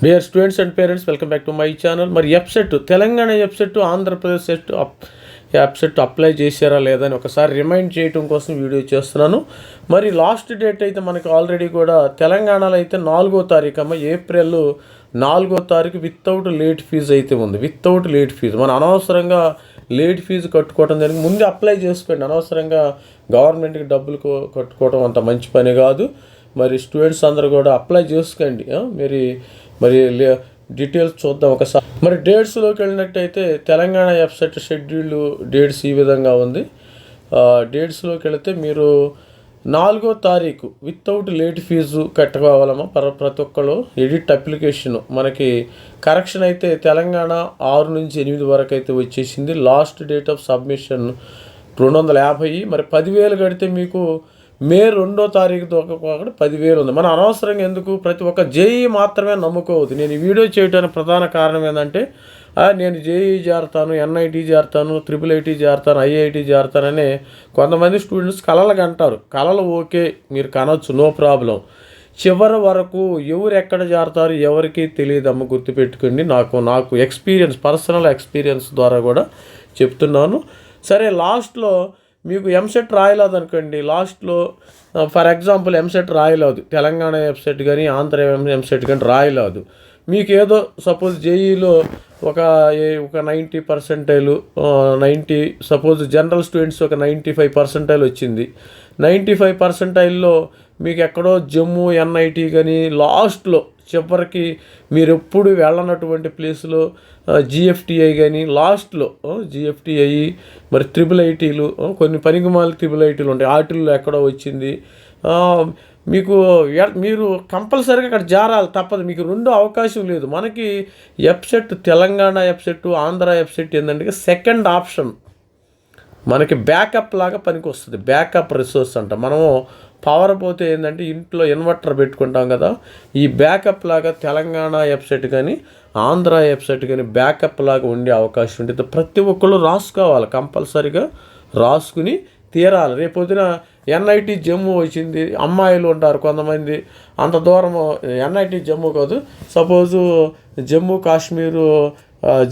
Dear students and parents, welcome back to my channel. మరి ఎఫ్సెట్ Telangana ఎఫ్సెట్ Andhra Pradesh ఎఫ్సెట్ apply చేశారా లేదా అని ఒకసారి రిమైండ్ చేయడం కోసం వీడియో చేస్తున్నాను. మరి లాస్ట్ డేట్ అయితే మనకి ఆల్రెడీ కూడా తెలంగాణలో అయితే 4వ తారీఖు ఏప్రిల్ 4వ తారీఖు వితౌట్ లేట్ ఫీజు అయితే ఉంది. వితౌట్ లేట్ ఫీజు మనం అనవసరంగా లేట్ ఫీజు కట్టుకోవడం జరిగింది. ముందు అప్లై చేసుకోండి. అనవసరంగా గవర్నమెంట్కి డబ్బులు కట్టుకోవడం అంత మంచి పని కాదు. మరి స్టూడెంట్స్ అందరూ కూడా అప్లై చేసుకోండి. మరి డీటెయిల్స్ చూద్దాం ఒకసారి. మరి డేట్స్లోకి వెళ్ళినట్టయితే తెలంగాణ ఎఫ్సెట్ షెడ్యూల్ డేట్స్ ఈ విధంగా ఉంది. డేట్స్లోకి వెళితే మీరు 4వ తారీఖు వితౌట్ లేట్ ఫీజు కట్టుకోవాలమ్మా. ప్రతి ఒక్కరు ఎడిట్ అప్లికేషను మనకి కరెక్షన్ అయితే తెలంగాణ 6 నుంచి 8 వరకు అయితే వచ్చేసింది. Last date of submission 250. మరి 10,000 కడితే మీకు మే 2వ తారీఖు దొరకకుండా 10,000 ఉంది. మనం అనవసరంగా ఎందుకు ప్రతి ఒక్క జేఈ మాత్రమే నమ్ముకోవద్దు. నేను ఈ వీడియో చేయడానికి ప్రధాన కారణం ఏంటంటే నేను జేఈ చేరతాను, ఎన్ఐటి చేరతాను, IIIT చేరతాను, IIT చేరతానని కొంతమంది స్టూడెంట్స్ కలలు కంటారు. కలలు ఓకే, మీరు కనొచ్చు, నో ప్రాబ్లం. చివరి వరకు ఎవరు ఎక్కడ చేరతారు ఎవరికి తెలియదమ్మ, గుర్తుపెట్టుకోండి. నాకు ఎక్స్పీరియన్స్, పర్సనల్ ఎక్స్పీరియన్స్ ద్వారా కూడా చెప్తున్నాను. సరే, లాస్ట్లో మీకు ఎంసెట్ రాయలేదు అనుకోండి. లాస్ట్లో ఫర్ ఎగ్జాంపుల్ ఎంసెట్ రాయలేదు, తెలంగాణ ఎంసెట్ కానీ ఆంధ్ర ఎంసెట్ కానీ రాయలేదు. మీకు ఏదో సపోజ్ జేఈలో ఒక 90%, 90 సపోజ్ జనరల్ స్టూడెంట్స్ ఒక 95% వచ్చింది. 95%లో మీకు ఎక్కడో జమ్మూ ఎన్ఐటి కానీ లాస్ట్లో చివరికి మీరు ఎప్పుడు వెళ్ళనటువంటి ప్లేస్లో జిఎఫ్టిఐ కానీ లాస్ట్లో జిఎఫ్టిఐ మరి IIITలు కొన్ని పనికిమాల IIITలు ఉంటాయి. వాటిల్లో ఎక్కడో వచ్చింది. మీరు కంపల్సరీగా అక్కడ జారాలి, తప్పదు. మీకు రెండో అవకాశం లేదు. మనకి ఎఫ్సెట్ తెలంగాణ ఎఫ్సెట్ ఆంధ్ర ఎఫ్సెట్ ఏంటంటే సెకండ్ ఆప్షన్, మనకి బ్యాకప్ లాగా పనికి వస్తుంది. బ్యాకప్ రిసోర్స్ అంట. మనము పవర్ పోతే ఏంటంటే ఇంట్లో ఇన్వర్టర్ పెట్టుకుంటాం కదా, ఈ బ్యాకప్ లాగా తెలంగాణ ఎఫ్సెట్ కానీ ఆంధ్ర ఎఫ్సెట్ కానీ బ్యాకప్ లాగా ఉండే అవకాశం ఉంటుంది. ప్రతి ఒక్కళ్ళు రాసుకోవాలి, కంపల్సరీగా రాసుకుని తీరాలి. రేపొద్దున ఎన్ఐటి జమ్మూ వచ్చింది, అమ్మాయిలు ఉంటారు కొంతమంది, అంత దూరం ఎన్ఐటి జమ్మూ కాదు, suppose Jammu Kashmir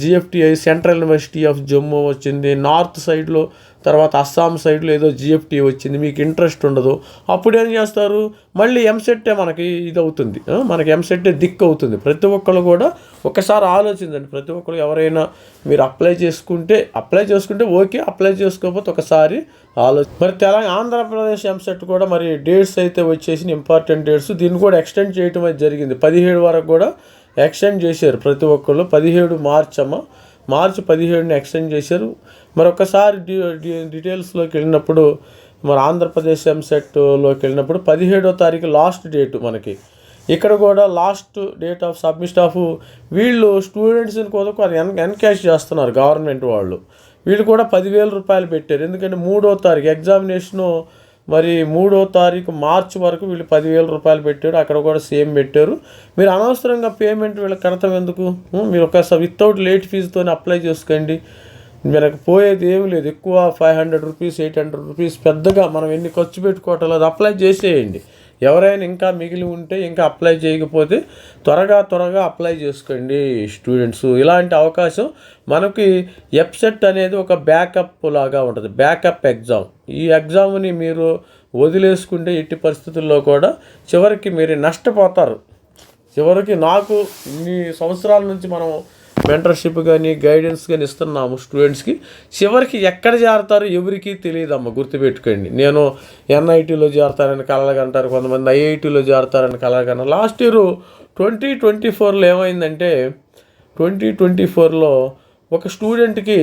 GFTI central university of Jammu వచ్చింది, నార్త్ సైడ్లో తర్వాత అస్సాం సైడ్లో ఏదో జిఎఫ్టీ వచ్చింది, మీకు ఇంట్రెస్ట్ ఉండదు. అప్పుడు ఏం చేస్తారు, మళ్ళీ ఎంసెట్టే మనకి ఇది అవుతుంది, మనకి ఎంసెట్టే దిక్కు అవుతుంది. ప్రతి ఒక్కళ్ళు కూడా ఒకసారి ఆలోచించండి. ప్రతి ఒక్కరు ఎవరైనా మీరు అప్లై చేసుకుంటే ఓకే, అప్లై చేసుకోకపోతే ఒకసారి మరి ఆంధ్రప్రదేశ్ ఎంసెట్ కూడా మరి డేట్స్ అయితే వచ్చేసి ఇంపార్టెంట్ డేట్స్. దీన్ని కూడా ఎక్స్టెండ్ చేయటం అయితే జరిగింది. 17 వరకు కూడా ఎక్స్టెండ్ చేశారు ప్రతి ఒక్కళ్ళు. 17 మార్చి 17ని ఎక్స్టెండ్ చేశారు. మరొకసారి డీటెయిల్స్లోకి వెళ్ళినప్పుడు మరి ఆంధ్రప్రదేశ్ ఎంసెట్లోకి వెళ్ళినప్పుడు 17వ తారీఖు లాస్ట్ డేటు మనకి. ఇక్కడ కూడా last date of submission of వీళ్ళు స్టూడెంట్స్ని కూడా ఎన్కాష్ చేస్తున్నారు గవర్నమెంట్ వాళ్ళు. వీళ్ళు కూడా 10,000 రూపాయలు పెట్టారు. ఎందుకంటే 3వ తారీఖు ఎగ్జామినేషను, మరి 3వ తారీఖు మార్చి వరకు వీళ్ళు 10,000 రూపాయలు పెట్టారు. అక్కడ కూడా సేమ్ పెట్టారు. మీరు అనవసరంగా పేమెంట్ వీళ్ళకి కడతాం ఎందుకు? మీరు ఒకసారి వితౌట్ లేట్ ఫీజుతో అప్లై చేసుకోండి. మనకు పోయేది ఏమి లేదు. ఎక్కువ 500 రూపీస్ 800 రూపీస్ పెద్దగా మనం ఎన్ని ఖర్చు పెట్టుకోవటం లేదు. అప్లై చేసేయండి. ఎవరైనా ఇంకా మిగిలి ఉంటే ఇంకా అప్లై చేయకపోతే త్వరగా అప్లై చేసుకోండి స్టూడెంట్స్. ఇలాంటి అవకాశం మనకి ఎఫ్సెట్ అనేది ఒక బ్యాకప్ లాగా ఉంటుంది, బ్యాకప్ ఎగ్జామ్. ఈ ఎగ్జామ్ని మీరు వదిలేసుకుంటే ఎట్టి పరిస్థితుల్లో కూడా చివరికి మీరు నష్టపోతారు. చివరికి నాకు ఇన్ని సంవత్సరాల నుంచి మనం మెంటర్షిప్ కానీ గైడెన్స్ కానీ ఇస్తున్నాము స్టూడెంట్స్కి. చివరికి ఎక్కడ చేరతారో ఎవరికి తెలియదమ్మా, గుర్తుపెట్టుకోండి. నేను ఎన్ఐటీలో చేరతారని కలగంటారు, కొంతమంది ఐఐటీలో చేరతారని కలగంటారు. లాస్ట్ ఇయర్ 2024లో ఏమైందంటే 2024లో ఒక స్టూడెంట్కి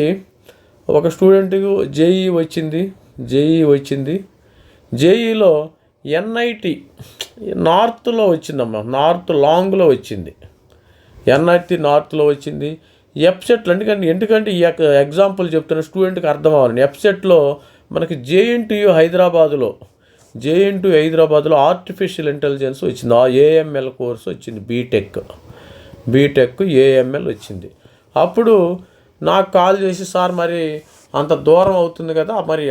జేఈ వచ్చింది. జేఈలో ఎన్ఐటి నార్త్లో వచ్చిందమ్మా, నార్త్ లాంగ్లో వచ్చింది. ఎన్ఐటి నార్త్లో వచ్చింది. ఎఫ్సెట్లో ఎందుకంటే ఈ ఎగ్జాంపుల్ చెప్తున్న స్టూడెంట్కి అర్థం అవ్వాలని, ఎఫ్సెట్లో మనకి జేఎన్టీయూ హైదరాబాదులో ఆర్టిఫిషియల్ ఇంటెలిజెన్స్ వచ్చింది. ఏఎంఎల్ కోర్స్ వచ్చింది, బీటెక్ ఏఎంఎల్ వచ్చింది. అప్పుడు నాకు కాల్ చేసి, సార్ మరి అంత దూరం అవుతుంది కదా, మరి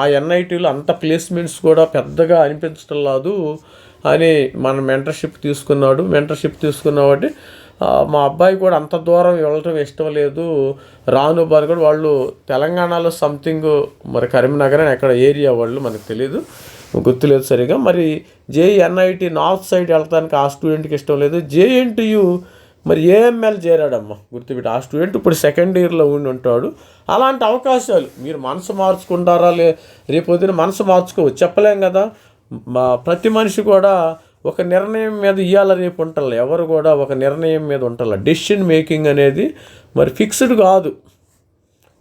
ఆ ఎన్ఐటీలో అంత ప్లేస్మెంట్స్ కూడా పెద్దగా అనిపించడం లేదు, అని మన మెంటర్షిప్ తీసుకున్న కాబట్టి మా అబ్బాయి కూడా అంత దూరం వెళ్ళటం ఇష్టం లేదు, రాను బాను కూడా వాళ్ళు తెలంగాణలో సంథింగ్ మరి కరీంనగర్ అని ఎక్కడ ఏరియా వాళ్ళు మనకు తెలియదు, గుర్తులేదు సరిగా. మరి JNIT నార్త్ సైడ్ వెళ్తానికి ఆ స్టూడెంట్కి ఇష్టం లేదు. JNTU మరి AML చేరాడమ్మా, గుర్తుపెట్టి ఆ స్టూడెంట్ ఇప్పుడు సెకండ్ ఇయర్లో ఉండి ఉంటాడు. అలాంటి అవకాశాలు మీరు మనసు మార్చుకుంటారా రేపొద్దున మనసు మార్చుకోవచ్చు, చెప్పలేం కదా. ప్రతి మనిషి కూడా ఒక నిర్ణయం మీద ఇవాళ రేపు ఉంటారు, ఎవరు కూడా ఒక నిర్ణయం మీద ఉంటారు. డెసిషన్ మేకింగ్ అనేది మరి ఫిక్స్డ్ కాదు,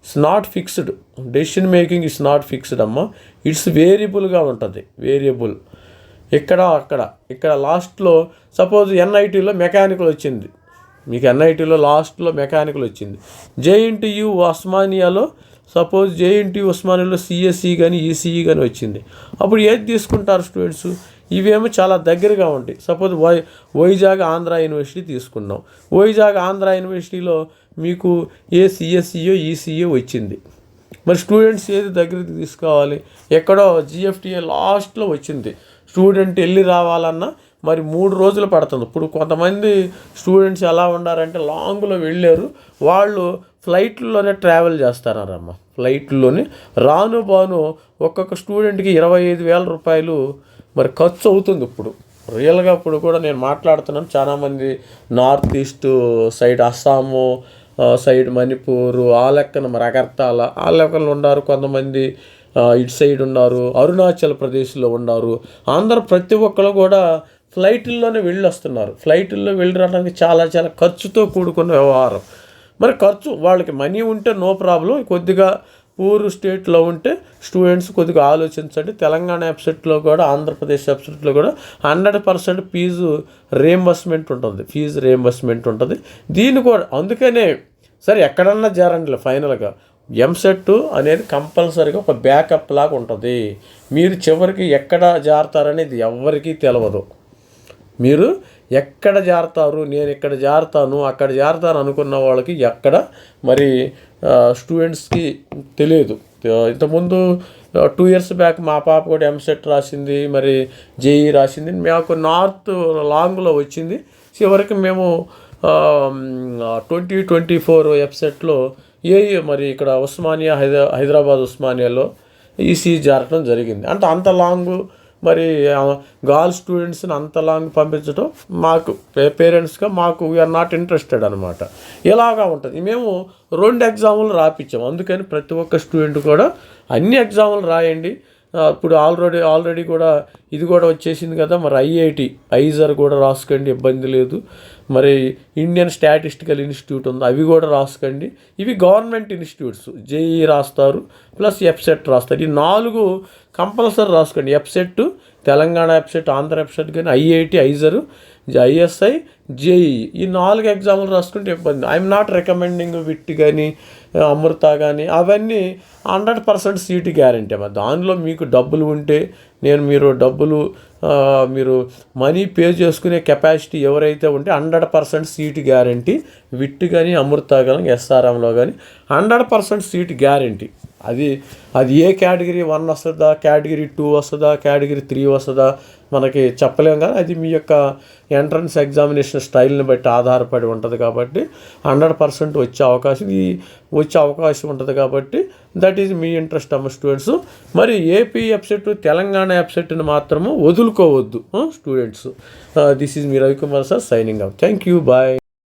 it's not fixed. Decision making it's not fixed అమ్మ, ఇట్స్ వేరియబుల్గా ఉంటుంది, వేరియబుల్. ఇక్కడ లాస్ట్లో సపోజ్ NITలో మెకానికల్ వచ్చింది, మీకు NITలో లాస్ట్లో మెకానికల్ వచ్చింది. JNTU ఉస్మానియాలో సపోజ్ JNTU ఉస్మానియాలో CSE కానీ ECE కానీ వచ్చింది, అప్పుడు ఏది తీసుకుంటారు స్టూడెంట్స్? ఇవేమో చాలా దగ్గరగా ఉంటాయి. సపోజ్ వైజాగ్ ఆంధ్ర యూనివర్సిటీ తీసుకున్నాం, వైజాగ్ ఆంధ్ర యూనివర్సిటీలో మీకు CSEO ECE వచ్చింది. మరి స్టూడెంట్స్ ఏది దగ్గరికి తీసుకోవాలి? ఎక్కడో GFTA లాస్ట్లో వచ్చింది, స్టూడెంట్ వెళ్ళి రావాలన్నా మరి 3 రోజులు పడుతుంది. ఇప్పుడు కొంతమంది స్టూడెంట్స్ ఎలా ఉన్నారంటే లాంగ్లో వెళ్ళారు, వాళ్ళు ఫ్లైట్లోనే ట్రావెల్ చేస్తారమ్మ, ఫ్లైట్లోనే రాను బాను ఒక్కొక్క స్టూడెంట్కి 25,000 రూపాయలు మరి ఖర్చు అవుతుంది. ఇప్పుడు రియల్గా ఇప్పుడు కూడా నేను మాట్లాడుతున్నాను, చాలామంది north east side Assam side Manipur ఆ లెక్కన మరి అగర్తాల ఆ లెక్కలు ఉన్నారు, కొంతమంది ఇటు సైడ్ ఉన్నారు, అరుణాచల్ ప్రదేశ్లో ఉన్నారు. అందరూ ప్రతి ఒక్కరు కూడా ఫ్లైట్ల్లోనే వెళ్ళి వస్తున్నారు. ఫ్లైట్లో వెళ్ళి రావడానికి చాలా చాలా ఖర్చుతో కూడుకున్న వ్యవహారం. మరి ఖర్చు వాళ్ళకి మనీ ఉంటే నో ప్రాబ్లం, కొద్దిగా పూర్ స్టేట్లో ఉంటే స్టూడెంట్స్ కొద్దిగా ఆలోచించండి. తెలంగాణ వెబ్సైట్లో కూడా ఆంధ్రప్రదేశ్ వెబ్సైట్లో కూడా 100% ఫీజు రియంబర్స్మెంట్ ఉంటుంది. దీన్ని కూడా అందుకనే సరే ఎక్కడన్నా చేరండి, ఫైనల్గా ఎంసెట్ అనేది కంపల్సరీగా ఒక బ్యాకప్ లాగా ఉంటుంది. మీరు చివరికి ఎక్కడ జారుతారనేది ఎవరికీ తెలియదు. మీరు ఎక్కడ జారుతారు, నేను ఇక్కడ జారుతాను అక్కడ జారుతాను అనుకున్న వాళ్ళకి ఎక్కడ మరి స్టూడెంట్స్కి తెలియదు. ఇంతకుముందు 2 years బ్యాక్ మా పాప కూడా ఎంసెట్ రాసింది, మరి JEE రాసింది. మాకు నార్త్ లాంగ్లో వచ్చింది. చివరికి మేము 2024 వెబ్సైట్లో మరి ఇక్కడ ఉస్మానియా హైదరాబాద్ ఉస్మానియాలో ECE జారటం జరిగింది. అంటే అంత లాంగ్ మరి గర్ల్ స్టూడెంట్స్ని అంత లాంగ్ పంపించడం మాకు పేరెంట్స్గా మాకు వీఆర్ నాట్ ఇంట్రెస్టెడ్ అనమాట. ఇలాగా ఉంటుంది. మేము 2 ఎగ్జాములు రాపించాము, అందుకని ప్రతి ఒక్క స్టూడెంట్ కూడా అన్ని ఎగ్జాములు రాయండి. ఇప్పుడు ఆల్రెడీ కూడా ఇది కూడా వచ్చేసింది కదా, మరి IISER కూడా రాసుకోండి, ఇబ్బంది లేదు. మరి ఇండియన్ స్టాటిస్టికల్ ఇన్స్టిట్యూట్ ఉంది, అవి కూడా రాసుకోండి. ఇవి గవర్నమెంట్ ఇన్స్టిట్యూట్స్. JEE రాస్తారు ప్లస్ వెబ్సైట్ రాస్తారు. ఈ 4 కంపల్సరీ రాసుకోండి. Website, Telangana website, Andhra website కానీ IISER, ISI, JEE ఈ 4 ఎగ్జాములు రాసుకుంటే ఇబ్బంది. ఐఎమ్ నాట్ రికమెండింగ్ విట్ కానీ అమృత కానీ అవన్నీ 100% సీటు గ్యారంటీ అమ్మా. దానిలో మీకు డబ్బులు ఉంటే మీరు మనీ పే చేసుకునే కెపాసిటీ ఎవరైతే ఉంటే 100% సీటు గ్యారంటీ. విట్ కానీ అమృత కానీ SRMలో కానీ 100% సీటు గ్యారంటీ. అది ఏ కేటగిరీ 1 వస్తుందా, కేటగిరీ 2 వస్తుందా, కేటగిరీ 3 వస్తుందా మనకి చెప్పలేం. కానీ అది మీ యొక్క ఎంట్రన్స్ ఎగ్జామినేషన్ స్టైల్ని బట్టి ఆధారపడి ఉంటుంది. కాబట్టి 100% వచ్చే అవకాశం ఉంటుంది. కాబట్టి దట్ ఈజ్ మీ ఇంట్రెస్ట్ అమ్మ స్టూడెంట్స్. మరి ఏపీ వెబ్సైట్, తెలంగాణ వెబ్సైట్ని మాత్రము వదులుకోవద్దు స్టూడెంట్స్. దిస్ ఈజ్ మీ Ravikumar sir signing out. Thank you, bye.